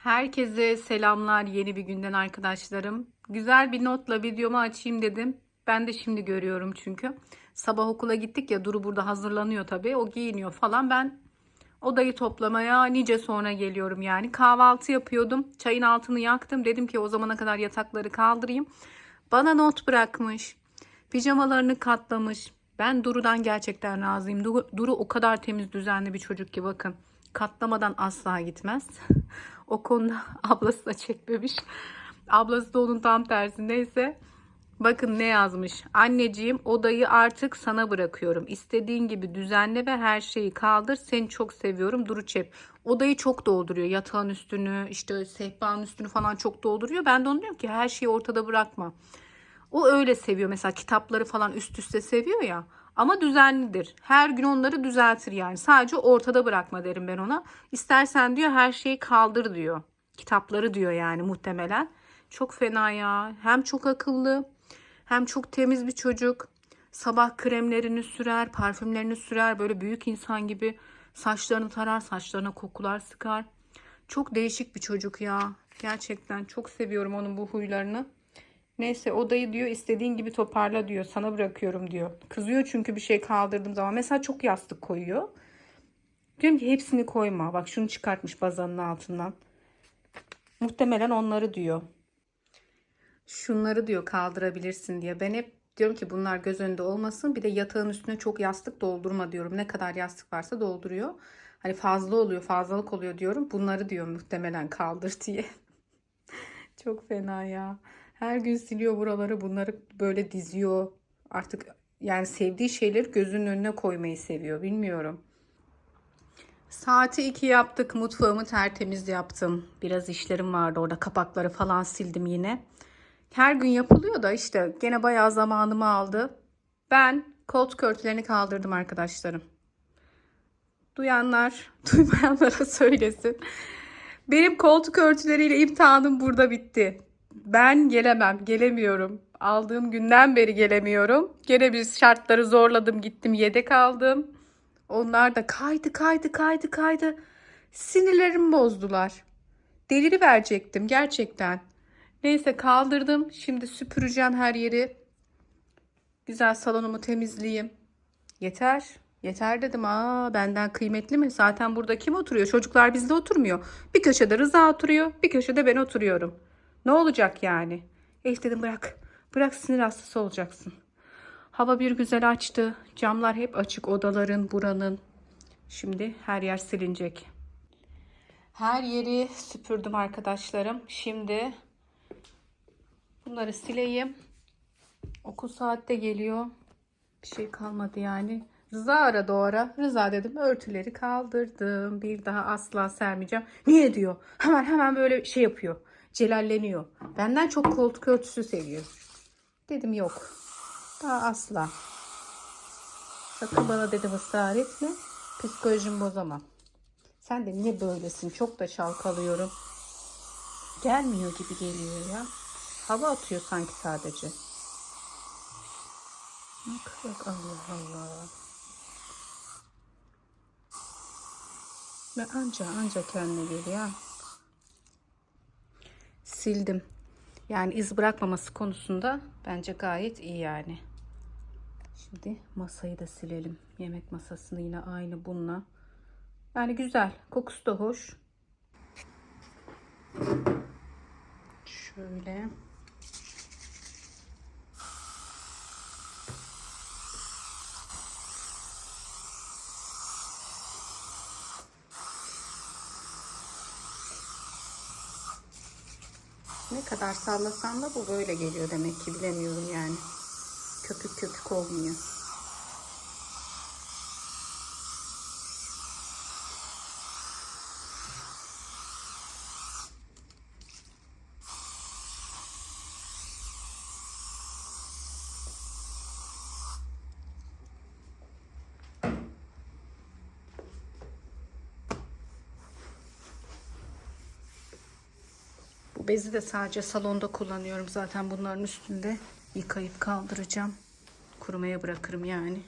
Herkese selamlar yeni bir günden arkadaşlarım. Güzel bir notla videomu açayım dedim. Ben de şimdi görüyorum çünkü. Sabah okula gittik ya, Duru burada hazırlanıyor tabii. O giyiniyor falan. Ben odayı toplamaya nice sonra geliyorum yani. Kahvaltı yapıyordum. Çayın altını yaktım. Dedim ki o zamana kadar yatakları kaldırayım. Bana not bırakmış. Pijamalarını katlamış. Ben Duru'dan gerçekten razıyım. Duru o kadar temiz düzenli bir çocuk ki bakın. Katlamadan asla gitmez. O konuda ablası da çekmemiş. Ablası da onun tam tersi. Neyse. Bakın ne yazmış. Anneciğim, odayı artık sana bırakıyorum. İstediğin gibi düzenle ve her şeyi kaldır. Seni çok seviyorum. Duru Çep. Odayı çok dolduruyor. Yatağın üstünü, işte sehpanın üstünü falan çok dolduruyor. Ben de onu diyorum ki her şeyi ortada bırakma. O öyle seviyor. Mesela kitapları falan üst üste seviyor ya. Ama düzenlidir. Her gün onları düzeltir yani. Sadece ortada bırakma derim ben ona. İstersen diyor her şeyi kaldır diyor. Kitapları diyor yani muhtemelen. Çok fena ya. Hem çok akıllı hem çok temiz bir çocuk. Sabah kremlerini sürer, parfümlerini sürer. Böyle büyük insan gibi saçlarını tarar, saçlarına kokular sıkar. Çok değişik bir çocuk ya. Gerçekten çok seviyorum onun bu huylarını. Neyse, odayı diyor istediğin gibi toparla diyor. Sana bırakıyorum diyor. Kızıyor çünkü bir şey kaldırdığım zaman. Mesela çok yastık koyuyor. Diyorum ki hepsini koyma. Bak şunu çıkartmış bazanın altından. Muhtemelen onları diyor. Şunları diyor kaldırabilirsin diye. Ben hep diyorum ki bunlar göz önünde olmasın. Bir de yatağın üstüne çok yastık doldurma diyorum. Ne kadar yastık varsa dolduruyor. Hani fazla oluyor, fazlalık oluyor diyorum. Bunları diyor muhtemelen kaldır diye. Çok fena ya. Her gün siliyor buraları, bunları böyle diziyor. Artık yani sevdiği şeyleri gözünün önüne koymayı seviyor. Bilmiyorum. Saati 2 yaptık. Mutfağımı tertemiz yaptım. Biraz işlerim vardı orada. Kapakları falan sildim yine. Her gün yapılıyor da işte gene bayağı zamanımı aldı. Ben koltuk örtülerini kaldırdım arkadaşlarım. Duyanlar, duymayanlara söylesin. Benim koltuk örtüleriyle imtihanım burada bitti. Ben gelemem, gelemiyorum. Aldığım günden beri gelemiyorum. Gene bir şartları zorladım, gittim yedek aldım. Onlar da kaydı, kaydı, kaydı, kaydı. Sinirlerimi bozdular. Deliri verecektim gerçekten. Neyse kaldırdım. Şimdi süpüreceğim her yeri. Güzel salonumu temizleyeyim. Yeter. Yeter dedim. Benden kıymetli mi? Zaten burada kim oturuyor? Çocuklar bizde oturmuyor. Bir köşede Rıza oturuyor. Bir köşede ben oturuyorum. Ne olacak yani? Dedim bırak. Bırak, sinir hastası olacaksın. Hava bir güzel açtı. Camlar hep açık, odaların, buranın. Şimdi her yer silinecek. Her yeri süpürdüm arkadaşlarım. Şimdi bunları sileyim. Okul saatte geliyor. Bir şey kalmadı yani. Rıza aradı o ara. Rıza dedim örtüleri kaldırdım. Bir daha asla sermeyeceğim. Niye diyor. Hemen böyle şey yapıyor. Celalleniyor. Benden çok koltuk örtüsü seviyor. Dedim yok. Daha asla. Sakın bana dedim ısrar etme. Psikolojimi bozamam. Sen de niye böylesin? Çok da çalkalıyorum. Gelmiyor gibi geliyor ya. Hava atıyor sanki sadece. Bak Allah Allah. Ve anca kendine geliyor. Sildim. Yani iz bırakmaması konusunda bence gayet iyi yani. Şimdi masayı da silelim. Yemek masasını yine aynı bununla. Yani güzel. Kokusu da hoş. Şöyle. Ne kadar sallasam da bu böyle geliyor demek ki, bilemiyorum yani. Köpük köpük olmuyor. Bu bezi de sadece salonda kullanıyorum. Zaten bunların üstünde yıkayıp kaldıracağım. Kurumaya bırakırım yani.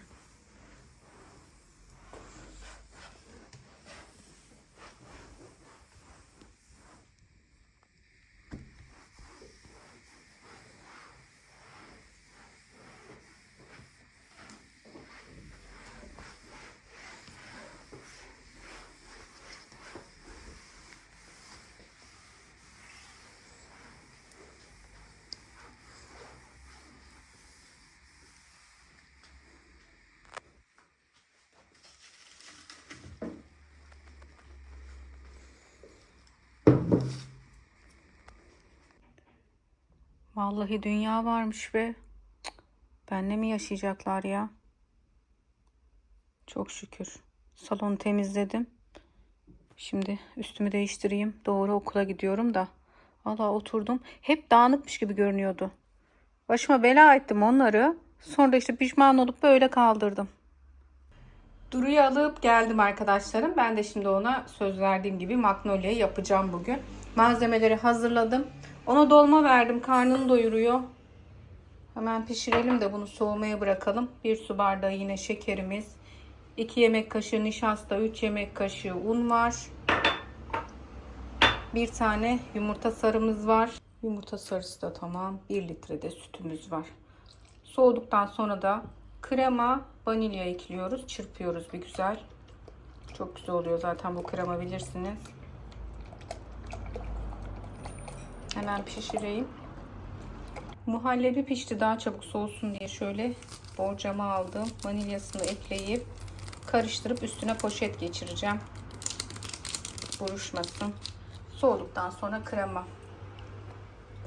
Vallahi dünya varmış be. Benle mi yaşayacaklar ya? Çok şükür. Salonu temizledim. Şimdi üstümü değiştireyim. Doğru okula gidiyorum da. Valla oturdum. Hep dağınıkmış gibi görünüyordu. Başıma bela ettim onları. Sonra işte pişman olup böyle kaldırdım. Duru'yu alıp geldim arkadaşlarım. Ben de şimdi ona söz verdiğim gibi magnolia yapacağım bugün. Malzemeleri hazırladım. Ona dolma verdim. Karnını doyuruyor. Hemen pişirelim de bunu soğumaya bırakalım. 1 su bardağı yine şekerimiz. 2 yemek kaşığı nişasta, 3 yemek kaşığı un var. Bir tane yumurta sarımız var. Yumurta sarısı da tamam. 1 litre de sütümüz var. Soğuduktan sonra da krema, vanilya ekliyoruz. Çırpıyoruz bir güzel. Çok güzel oluyor zaten bu krema, bilirsiniz. Hemen pişireyim. Muhallebi pişti, daha çabuk soğusun diye şöyle borcama aldım. Vanilyasını ekleyip karıştırıp üstüne poşet geçireceğim. Buruşmasın. Soğuduktan sonra krema.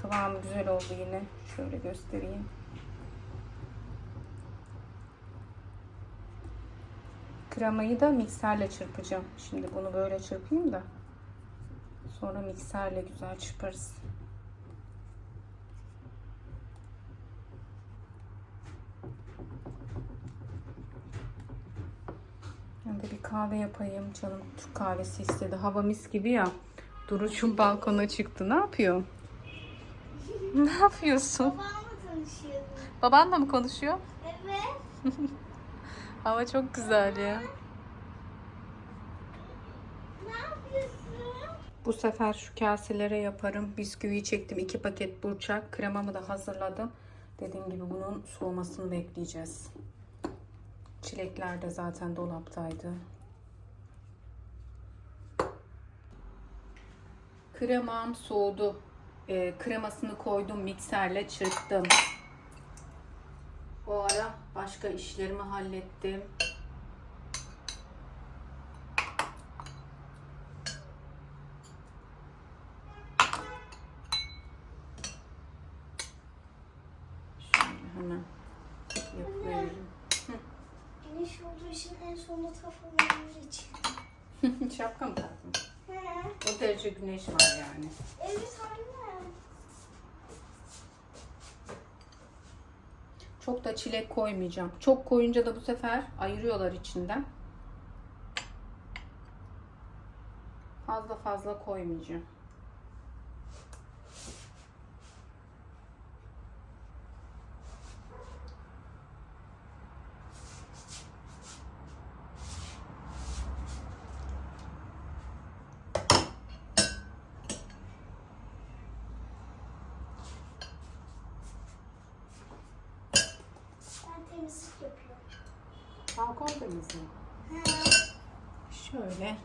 Kıvamı güzel oldu yine. Şöyle göstereyim. Kremayı da mikserle çırpacağım. Şimdi bunu böyle çırpayım da sonra mikserle güzel çırparız. Ben de bir kahve yapayım. Canım Türk kahvesi istedi. Hava mis gibi ya. Duru'cum balkona çıktı. Ne yapıyor? Ne yapıyorsun? Babamla tanışıyordum. Babanla mı konuşuyor? Evet. Hava çok güzel ya. Ne yapıyorsun? Bu sefer şu kaselere yaparım. Bisküviyi çektim. 2 paket burçak. Kremamı da hazırladım. Dediğim gibi bunun soğumasını bekleyeceğiz. Çilekler de zaten dolaptaydı. Kremam soğudu. Kremasını koydum, mikserle çırptım. O ara başka işlerimi hallettim. Şöyle hemen yapıyorum. Güneş olduğu için en sonunda kafamı için. Şapka mı taktın? He. O derece güneş var yani. Evet anne. Çok da çilek koymayacağım. Çok koyunca da bu sefer ayırıyorlar içinden. Fazla fazla koymayacağım. Ben temizlik yapıyorum. Balkon temizliği. He. Şöyle.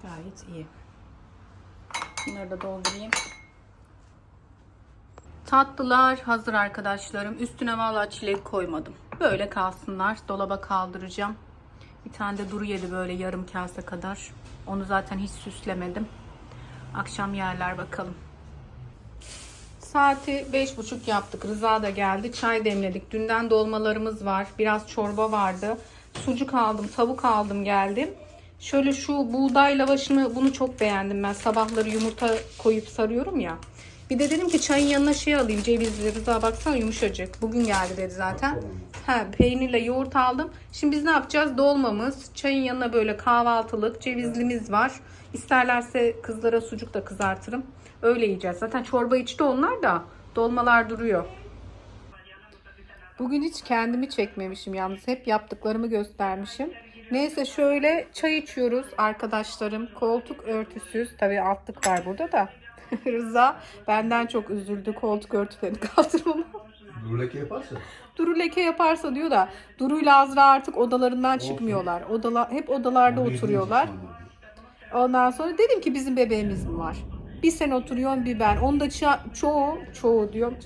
Gayet iyi. Bunları da doldurayım. Tatlılar hazır arkadaşlarım. Üstüne vallahi çilek koymadım. Böyle kalsınlar. Dolaba kaldıracağım. Bir tane de Duru yedi böyle yarım kase kadar. Onu zaten hiç süslemedim. Akşam yerler bakalım. Saati 5.30 yaptık. Rıza da geldi. Çay demledik. Dünden dolmalarımız var. Biraz çorba vardı. Sucuk aldım, tavuk aldım, geldim. Şöyle şu buğday lavaşını, bunu çok beğendim ben. Sabahları yumurta koyup sarıyorum ya. Bir de dedim ki çayın yanına şey alayım, cevizli. Rıza baksana yumuşacık. Bugün geldi dedi zaten. Peynirle yoğurt aldım. Şimdi biz ne yapacağız? Dolmamız, çayın yanına böyle kahvaltılık cevizlimiz var. İsterlerse kızlara sucuk da kızartırım. Öyle yiyeceğiz. Zaten çorba içti onlar da. Dolmalar duruyor. Bugün hiç kendimi çekmemişim yalnız. Hep yaptıklarımı göstermişim. Neyse şöyle çay içiyoruz arkadaşlarım. Koltuk örtüsüz. Tabii altlık var burada da. Rıza benden çok üzüldü koltuk örtülerini kaldırmama. Duru leke yaparsa. Duru leke yaparsa diyor da Duru'yla Azra artık odalarından çıkmıyorlar. Hep odalarda oturuyorlar. Ondan sonra dedim ki bizim bebeğimiz mi var? Bir sen oturuyorsun bir ben. Onu da çoğu diyorum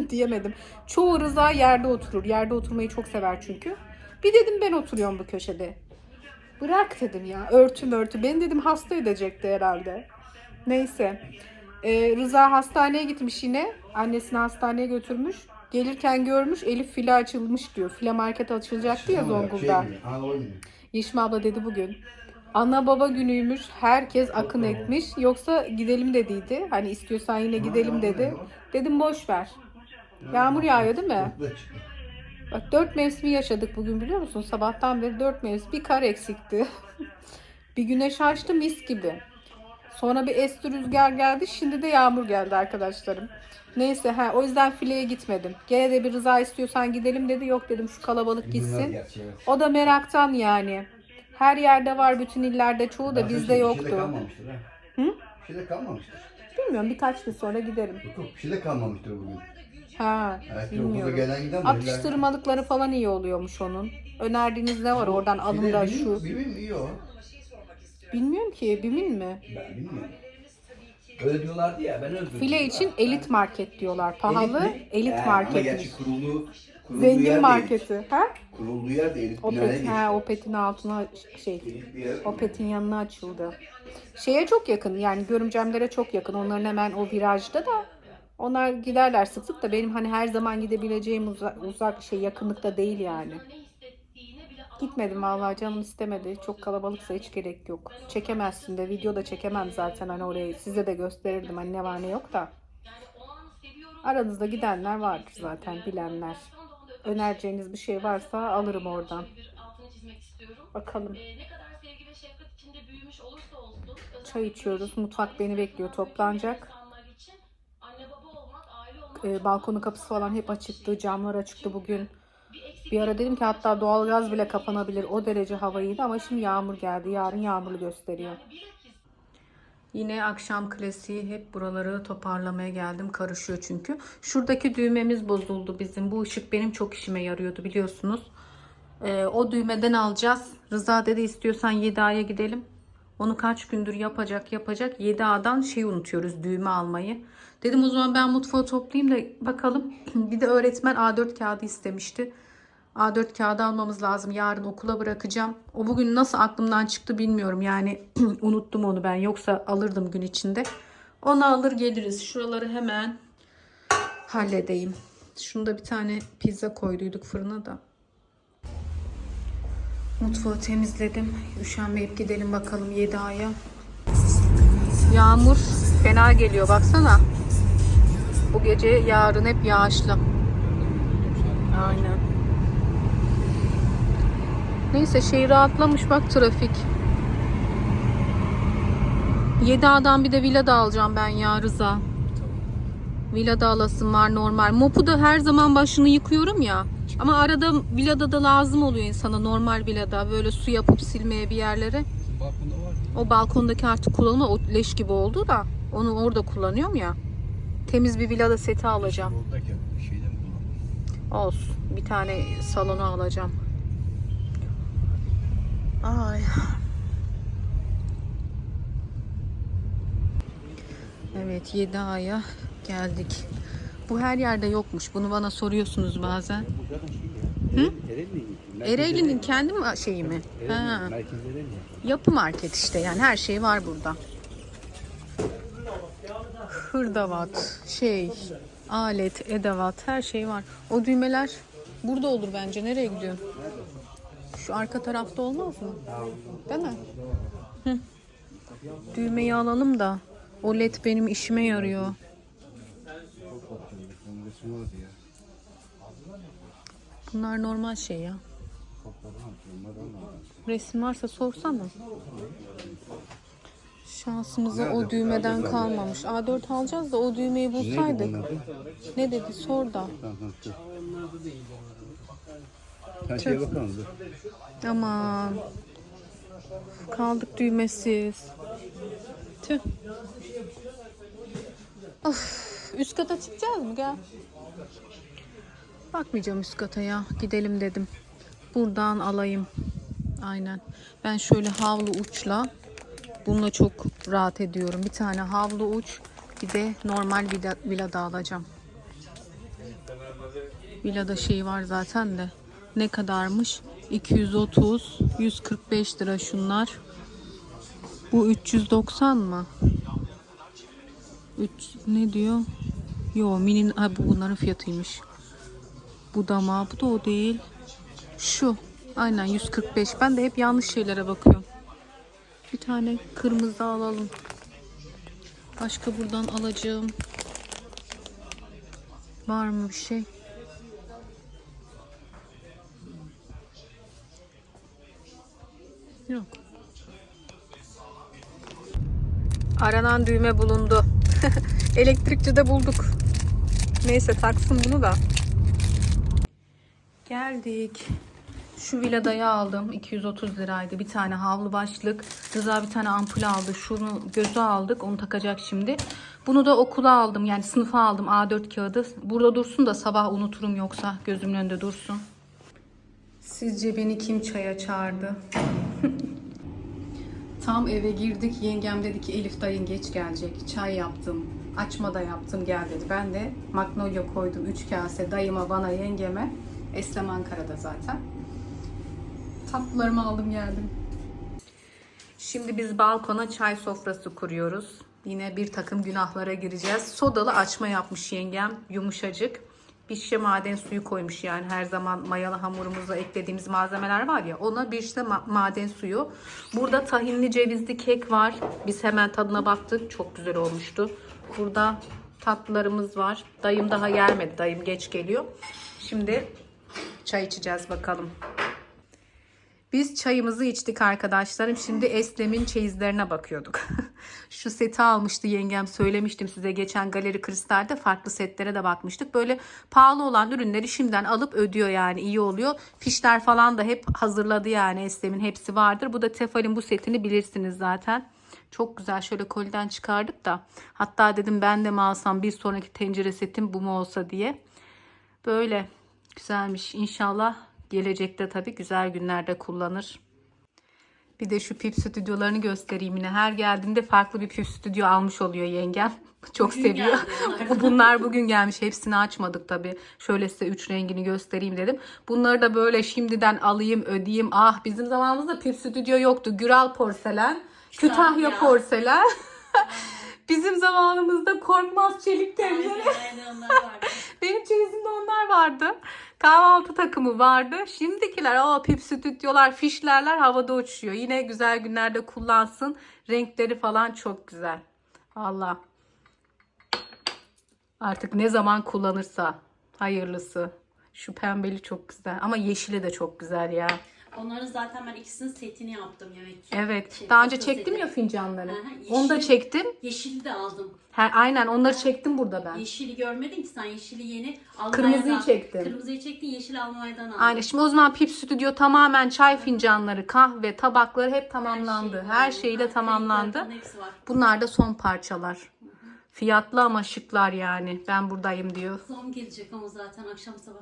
diyemedim. Çoğu Rıza yerde oturur. Yerde oturmayı çok sever çünkü. Bir dedim ben oturuyorum bu köşede. Bırak dedim ya, örtü. Beni dedim hasta edecekti herhalde. Neyse. Rıza hastaneye gitmiş yine. Annesini hastaneye götürmüş. Gelirken görmüş Elif file açılmış diyor. File market açılacaktı ya Zonguldak'ta. Yeşim abla dedi bugün. Ana baba günüymüş. Herkes akın etmiş. Yoksa gidelim dediydi. Hani istiyorsan yine gidelim dedi. Dedim boş ver. Yağmur yağıyor değil mi? Bak 4 mevsimi yaşadık bugün biliyor musun? Sabahtan beri 4 mevsim. Bir kar eksikti. Bir güneş açtı mis gibi. Sonra bir esti rüzgar geldi. Şimdi de yağmur geldi arkadaşlarım. Neyse o yüzden fileye gitmedim. Gene de bir Rıza istiyorsan gidelim dedi. Yok dedim şu kalabalık gitsin. O da meraktan yani. Her yerde var bütün illerde çoğu da bizde yoktu. Bir şey de kalmamıştır ha. Hı? Bir şey de kalmamıştır. Bilmiyorum birkaç gün sonra giderim. Yok bir şey de kalmamıştır bugün. Evet, bilmiyorum. Gelen giden mi? Atıştırmalıkları falan iyi oluyormuş onun. Önerdiğiniz ne var oradan alın da şu. Bimim iyi o. Bilmiyorum ki Bimin mi? Ben bilmiyorum. Öyle diyorlardı ya ben öyle File için elit market diyorlar. Pahalı elit Ama market. gerçi kurulduğu Zengin yer marketi. Değil. Ha? Kurulduğu yer de elit O binaya pet, değil. o petin altına Elit bir yer. o petin yanına açıldı. Şeye çok yakın yani görümcemlere çok yakın. Onların hemen o virajda da onlar giderler sık sık da benim hani her zaman gidebileceğim uzak yakınlıkta değil yani. Gitmedim vallahi canım istemedi. Çok kalabalıksa hiç gerek yok. Çekemezsin de video da çekemem zaten hani orayı size de gösterirdim hani ne var ne yok da. Aranızda gidenler vardır zaten bilenler. Önereceğiniz bir şey varsa alırım oradan. Bakalım. Çay içiyoruz. Mutfak beni bekliyor. Toplanacak. Balkonun kapısı falan hep açıktı. Camlar açıktı bugün. Bir ara dedim ki hatta doğalgaz bile kapanabilir. O derece hava iyiydi ama şimdi yağmur geldi. Yarın yağmurlu gösteriyor. Yine akşam klasiği hep buraları toparlamaya geldim. Karışıyor çünkü. Şuradaki düğmemiz bozuldu bizim. Bu ışık benim çok işime yarıyordu biliyorsunuz. O düğmeden alacağız. Rıza dedi istiyorsan 7A'ya gidelim. Onu kaç gündür yapacak. 7A'dan unutuyoruz düğme almayı. Dedim o zaman ben mutfağı toplayayım da bakalım. Bir de öğretmen A4 kağıdı istemişti. A4 kağıdı almamız lazım. Yarın okula bırakacağım. O bugün nasıl aklımdan çıktı bilmiyorum. Yani unuttum onu ben. Yoksa alırdım gün içinde. Onu alır geliriz. Şuraları hemen halledeyim. Şunda bir tane pizza koyduyduk fırına da. Mutfağı temizledim. Üşenmeyip gidelim bakalım 7A'ya. Yağmur fena geliyor baksana. Bu gece yarın hep yağışlı. Aynen. Neyse rahatlamış bak trafik. 7A'dan bir de villa da alacağım ben ya Rıza. Villa da alasım var normal. Mopu da her zaman başını yıkıyorum ya. Ama arada villada da lazım oluyor insana normal villada. Böyle su yapıp silmeye bir yerlere. O balkondaki artık kullanımı o leş gibi oldu da. Onu orada kullanıyorum ya. Temiz bir villada seti alacağım. Olsun. Bir tane salonu alacağım. Ay. Evet 7A'ya geldik. Bu her yerde yokmuş. Bunu bana soruyorsunuz bazen. Hı? Ereğli'nin kendi şeyi mi? Ha. Yapı market işte yani her şey var burada. Hırdavat, alet, edevat her şey var. O düğmeler burada olur bence. Nereye gidiyorsun? Şu arka tarafta olmaz mı? Değil mi? Hı. Düğmeyi alalım da o led benim işime yarıyor. Bunlar normal şey ya. Resim varsa sorsana. Şansımıza o düğmeden kalmamış. A4 alacağız da o düğmeyi bulsaydık. Ne dedi sor da. Her şeye bakalım. Aman. Kaldık düğmesiz. Tüh. Of. Üst kata çıkacağız mı? Gel. Bakmayacağım üst kata ya. Gidelim dedim. Buradan alayım. Aynen. Ben şöyle havlu uçla bununla çok rahat ediyorum. Bir tane havlu uç. Bir de normal villada alacağım. Villada var zaten de. Ne kadarmış? 230, 145 lira şunlar. Bu 390 mı? Ne diyor? Yo mini, ha, bu bunların fiyatıymış. Bu da mı? Bu da o değil. Şu. Aynen 145. Ben de hep yanlış şeylere bakıyorum. Bir tane kırmızı alalım. Başka buradan alacağım. Var mı bir şey? Yok. Aranan düğme bulundu. Elektrikçide bulduk. Neyse taksın bunu da. Geldik. Şu Vilada'yı aldım. 230 liraydı. Bir tane havlu başlık. Rıza bir tane ampul aldı. Şunu göze aldık. Onu takacak şimdi. Bunu da okula aldım. Yani sınıfa aldım. A4 kağıdı. Burada dursun da sabah unuturum yoksa gözümün önünde dursun. Sizce beni kim çaya çağırdı? Tam eve girdik. Yengem dedi ki Elif dayın geç gelecek. Çay yaptım. Açma da yaptım gel dedi. Ben de magnolia koydum 3 kase dayıma, bana, yengeme. Eslem Ankara'da zaten. Tatlılarımı aldım geldim. Şimdi biz balkona çay sofrası kuruyoruz. Yine bir takım günahlara gireceğiz. Sodalı açma yapmış yengem. Yumuşacık. Bir şişe maden suyu koymuş, yani her zaman mayalı hamurumuza eklediğimiz malzemeler var ya, ona bir şişe maden suyu. Burada tahinli cevizli kek var. Biz hemen tadına baktık. Çok güzel olmuştu. Burada tatlılarımız var. Dayım daha gelmedi. Dayım geç geliyor. Şimdi çay içeceğiz bakalım. Biz çayımızı içtik arkadaşlarım. Şimdi Eslem'in çeyizlerine bakıyorduk. Şu seti almıştı yengem, söylemiştim size. Geçen Galeri Kristal'de farklı setlere de bakmıştık. Böyle pahalı olan ürünleri şimdiden alıp ödüyor, yani iyi oluyor. Fişler falan da hep hazırladı, yani Eslem'in hepsi vardır. Bu da Tefal'in bu setini bilirsiniz zaten. Çok güzel, şöyle koliden çıkardık da. Hatta dedim ben de mi alsam, bir sonraki tencere setim bu mu olsa diye. Böyle güzelmiş. İnşallah gelecekte tabii güzel günlerde kullanır. Bir de şu pip stüdyolarını göstereyim yine. Her geldiğimde farklı bir pip stüdyo almış oluyor yengem. Çok bugün seviyor. geldi Bunlar bugün gelmiş. Hepsini açmadık tabii. Şöyle size 3 rengini göstereyim dedim. Bunları da böyle şimdiden alayım, ödeyeyim. Ah, bizim zamanımızda pip stüdyo yoktu. Güral porselen, Kütahya porselen. Bizim zamanımızda Korkmaz çelik tencere. Aynen, onlar vardı. Benim çeyizimde onlar vardı. Kahvaltı takımı vardı. Şimdikiler o pip stüdyolar, fişlerler havada uçuyor. Yine güzel günlerde kullansın. Renkleri falan çok güzel. Valla. Artık ne zaman kullanırsa hayırlısı. Şu pembeli çok güzel. Ama yeşili de çok güzel ya. Onların zaten ben ikisinin setini yaptım yemek. Evet. Şey, Daha önce pasta çektim seti. ya fincanları. Aha, Onu da yeşil. çektim. Yeşili de aldım. Aynen onları çektim burada ben. Yeşili görmedin ki sen, yeşili yeni Almanya'dan. Kırmızıyı çektim. Kırmızıyı çektin, yeşil Almanya'dan aldım. Aynen. Şimdi o zaman Pip Stüdyo tamamen çay fincanları, kahve, tabakları hep tamamlandı. Her şeyle tamamlandı. Hepsi var. Bunlar da son parçalar. Fiyatlı ama şıklar yani. Ben buradayım diyor. Zam gelecek ama zaten akşam sabah.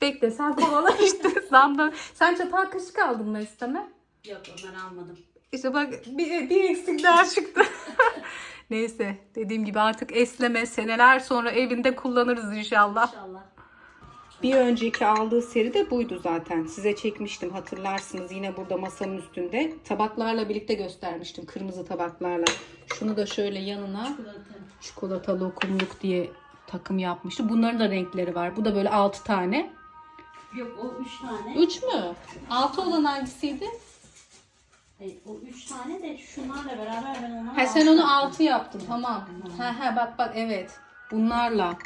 Bekle sen kovala işte. Zamda. Sen çatal kaşık aldın mı isteme? Yok, onları almadım. İşte bak bir eksik daha çıktı. Neyse, dediğim gibi artık Eslem'e seneler sonra evinde kullanırız inşallah. İnşallah. Bir önceki aldığı seri de buydu zaten. Size çekmiştim, hatırlarsınız. Yine burada masanın üstünde. Tabaklarla birlikte göstermiştim. Kırmızı tabaklarla. Şunu da şöyle yanına çikolata lokumluk diye takım yapmıştı. Bunların da renkleri var. Bu da böyle 6 tane. Yok, o 3 tane. 3 mü? 6 olan hangisiydi? O 3 tane de şunlarla beraber ben onları He, sen onu 6 yaptın, tamam. He bak evet. Bunlarla.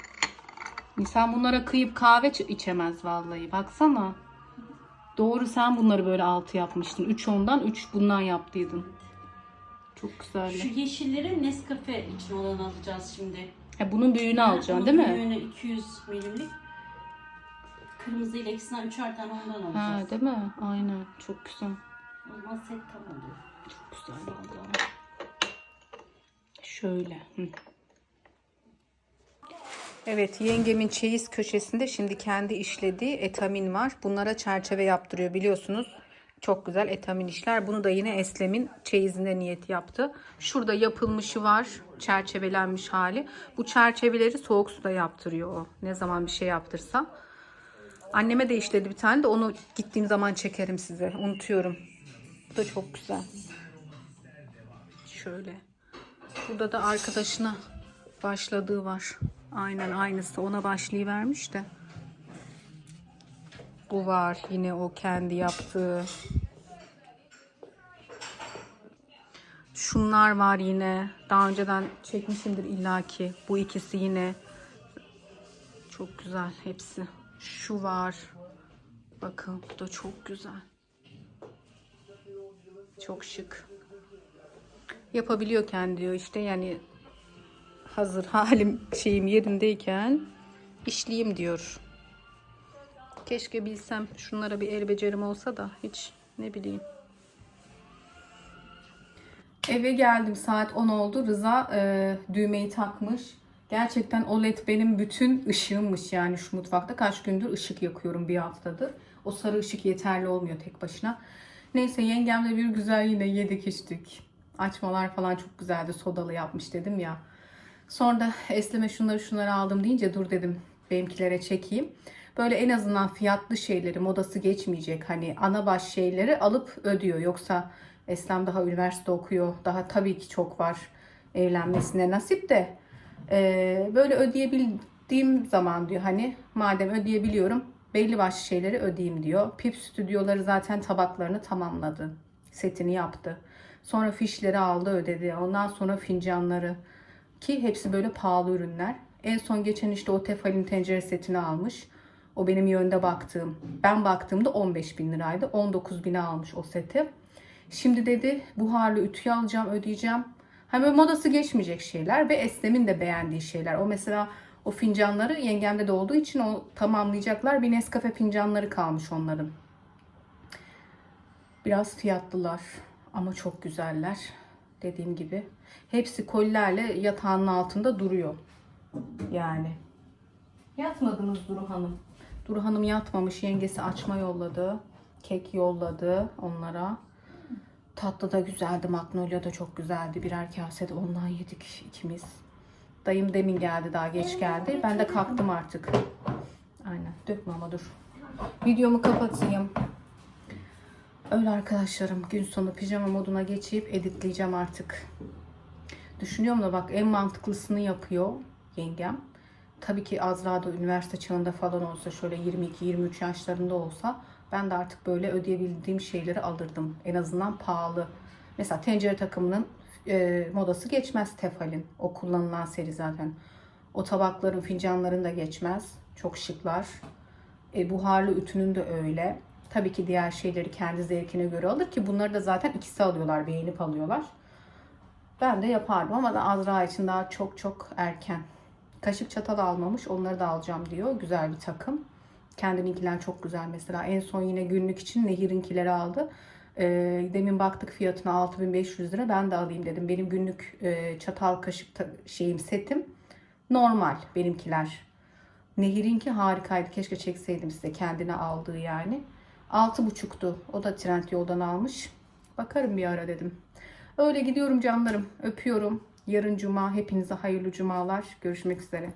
İnsan bunlara kıyıp kahve içemez vallahi. Baksana. Doğru, sen bunları böyle 6 yapmıştın. 3 ondan 3 bundan yaptıydın. Çok Şu güzel. yeşilleri Nescafe için olan alacağız şimdi. He, bunun büyüğünü alacaksın değil mi? Büyüğünü 200 milimlik. Kırmızı ile ikisinden 3'er tane ondan alacağız. Ha, değil mi? Aynen. Çok güzel. O zaman set tam oluyor. Çok güzel vallahi. Şöyle. Evet, yengemin çeyiz köşesinde şimdi kendi işlediği etamin var. Bunlara çerçeve yaptırıyor biliyorsunuz. Çok güzel etamin işler. Bunu da yine Eslem'in çeyizine niyet yaptı. Şurada yapılmışı var. Çerçevelenmiş hali. Bu çerçeveleri soğuk suda yaptırıyor o. Ne zaman bir şey yaptırsa. Anneme de işledi bir tane de, onu gittiğim zaman çekerim size. Unutuyorum. Bu da çok güzel. Şöyle. Burada da arkadaşına başladığı var. Aynen aynısı. Ona başlayıvermiş de. Bu var. Yine o kendi yaptığı. Şunlar var yine. Daha önceden çekmişimdir illaki. Bu ikisi yine. Çok güzel hepsi. Şu var. Bakın bu da çok güzel. Çok şık. Yapabiliyor kendi diyor işte, yani hazır halim şeyim yerindeyken işleyeyim diyor. Keşke bilsem, şunlara bir el becerim olsa da hiç ne bileyim. Eve geldim, saat 10 oldu. Rıza düğmeyi takmış. Gerçekten o led benim bütün ışığımmış yani şu mutfakta. Kaç gündür ışık yakıyorum, bir haftadır. O sarı ışık yeterli olmuyor tek başına. Neyse yengemle bir güzel yine yedik içtik. Açmalar falan çok güzeldi. Sodalı yapmış dedim ya. Sonra da Eslem'e şunları aldım deyince dur dedim benimkilere çekeyim. Böyle en azından fiyatlı şeyleri, modası geçmeyecek hani ana baş şeyleri alıp ödüyor. Yoksa Eslem daha üniversite okuyor. Daha tabii ki çok var evlenmesine nasip de. Böyle ödeyebildiğim zaman diyor hani madem ödeyebiliyorum belli başlı şeyleri ödeyeyim diyor. Pip stüdyoları zaten tabaklarını tamamladı. Setini yaptı. Sonra fişleri aldı ödedi. Ondan sonra fincanları. Ki hepsi böyle pahalı ürünler. En son geçen işte o Tefal'in tencere setini almış. O benim yönde baktığım. Ben baktığımda 15.000 liraydı. 19.000'e almış o seti. Şimdi dedi buharlı ütüyü alacağım, ödeyeceğim. Hani böyle modası geçmeyecek şeyler ve Eslem'in de beğendiği şeyler. O mesela o fincanları yengemde de olduğu için o tamamlayacaklar. Bir Nescafe fincanları kalmış onların. Biraz fiyatlılar ama çok güzeller. Dediğim gibi. Hepsi kolilerle yatağının altında duruyor. Yani. Yatmadınız Duru Hanım. Duru Hanım yatmamış. Yengesi açma yolladı. Kek yolladı onlara. Tatlı da güzeldi. Magnolia da çok güzeldi. Birer kase de ondan yedik ikimiz. Dayım demin geldi. Daha geç geldi. Ben de kalktım artık. Aynen. Dökme ama dur. Videomu kapatayım. Öyle arkadaşlarım. Gün sonu pijama moduna geçip editleyeceğim artık. Düşünüyorum da bak en mantıklısını yapıyor yengem. Tabii ki Azra da üniversite çağında falan olsa şöyle 22-23 yaşlarında olsa ben de artık böyle ödeyebildiğim şeyleri alırdım. En azından pahalı. Mesela tencere takımının modası geçmez Tefal'in. O kullanılan seri zaten. O tabakların, fincanların da geçmez. Çok şıklar. Buharlı ütünün de öyle. Tabii ki diğer şeyleri kendi zevkine göre alır ki bunları da zaten ikisi alıyorlar, beğenip alıyorlar. Ben de yapardım ama da Azra için daha çok erken. Kaşık çatal almamış, onları da alacağım diyor. Güzel bir takım. Kendininkiler çok güzel mesela. En son yine günlük için Nehir'inkileri aldı. Demin baktık fiyatına 6.500 lira. Ben de alayım dedim. Benim günlük çatal kaşık setim normal benimkiler. Nehir'inki harikaydı. Keşke çekseydim size. Kendine aldığı yani. 6.5'tu. O da Trendyol'dan almış. Bakarım bir ara dedim. Öyle gidiyorum canlarım. Öpüyorum. Yarın cuma. Hepinize hayırlı cumalar. Görüşmek üzere.